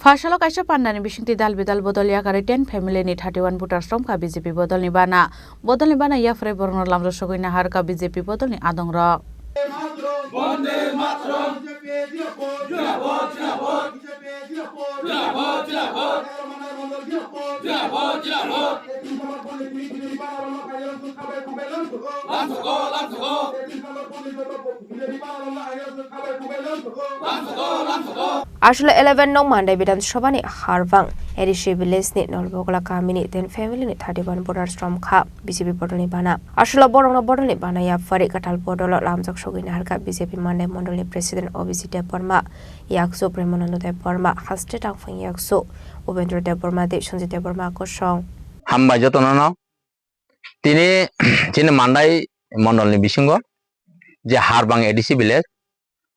Fasalo kaisa pandani bisingti dal bidal bodol yakari 10 family ni 31 voters romka BJP bodol ni bana yafre borno lamro sogoina harka BJP bodol ni adong rok Ashle 11 nong Monday Vidansabha ni Harbang Edishi village ni Nolbogla kami ni 10 family ni 31 voters from Kha BJP bodol ni bana Ashla borong bodol ni bana ya fari katal bodol lamjak sogoina harka BJP Monday mondol ni president OBC Deborma yakso Premanando Deborma haste tangfang yakso Ubendra Deborma de Shunji Deborma ko song hamba jotono tini chini Monday mondol ni bisingo je Harbang Edishi village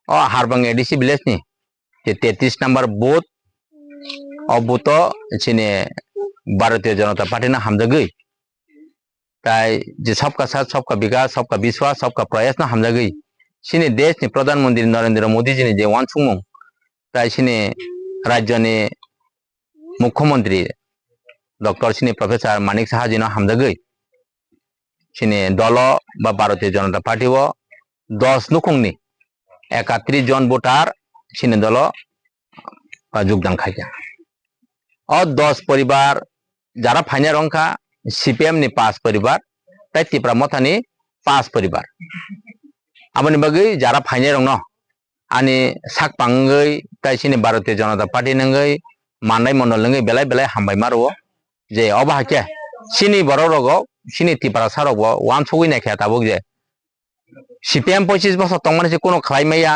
o Harbang Edishi village ni 33 number booth buto chini Bharatiya Janata Party na hamjagui tai je sabka साथ सबका विकास सबका विश्वास सबका प्रयास na hamjagui chini desh ni pradhan mantri Narendra Modi ji ni je wansungmung tai chini rajya ni mukhyamantri Dr. chini Professor Manik Saha ji na hamjagui chini dolo ba Bharatiya Janata Party o 10 nukungni 31 জন voter chini dolo যোগদান খাইয়া ও 10 পরিবার যারা ফাইনা রংখা CPM ni 5 পরিবার তাই ত্রিপুরা মথানি 5 পরিবার আমনি বাগৈ যারা ফাইনা রং ন আনি সাক পাঙ্গৈ তাই chini ভারতীয় জনতা পার্টি নঙ্গৈ মাননাই মন্ডল নঙ্গৈ বেলাই বেলাই হামবাই মারো যে অবাহাকে chini বড় রগো chini ত্রিপুরা সারগ ওয়ান সগৈ নাইখা তাবক যে সিপিএম 25 বছর তংমানে যে কোনো খাইমাইয়া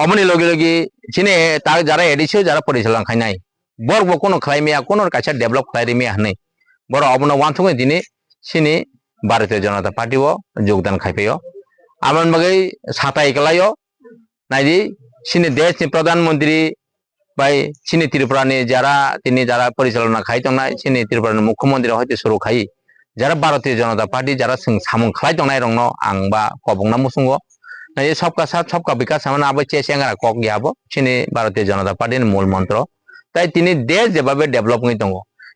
অমনি লগে লগে chini তা যারা এডিসি যারা পরিচালনা খাইনাই বড় কোনো খাইমাইয়া কোনো কাছে ডেভেলপ খাইরিমিয়া নাই বড় অবন ওয়ান সগৈ দিনে chini ভারতীয় জনতা পার্টি ও যোগদান খাইপাইও আমন বাগৈ সাতা একলাইও নাইদি chini দেশ ni প্রধানমন্ত্রী বাই chini ত্রিপুরা ni যারা পরিচালনা খাইতংনাই chini ত্রিপুরা ni মুখ্যমন্ত্রী হইতে শুরু খাই যারা ভারতীয় জনতা পার্টি যারা সামং খাইতংনাই রংনো আং বা কবংনা মুসুঙ্গো নাই सबका साथ सबका विकास সামনে আবে চেসেঙ্গা কক গিয়াবো chini ভারতীয় জনতা পার্টির মূল মন্ত্র তাই তিনি দেশ যেভাবে ডেভেলপ হই দङ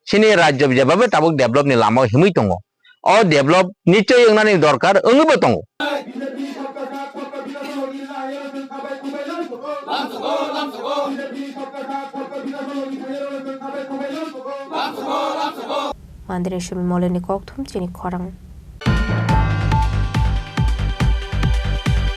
chini রাজ্য যেভাবে তাবক ডেভেলপ ni লামাও হিমই দङ ও ডেভেলপ নিশ্চয় এংনানি দরকার ওংবো দङ Mandiri Shumi Moleni Koktum Chini Korang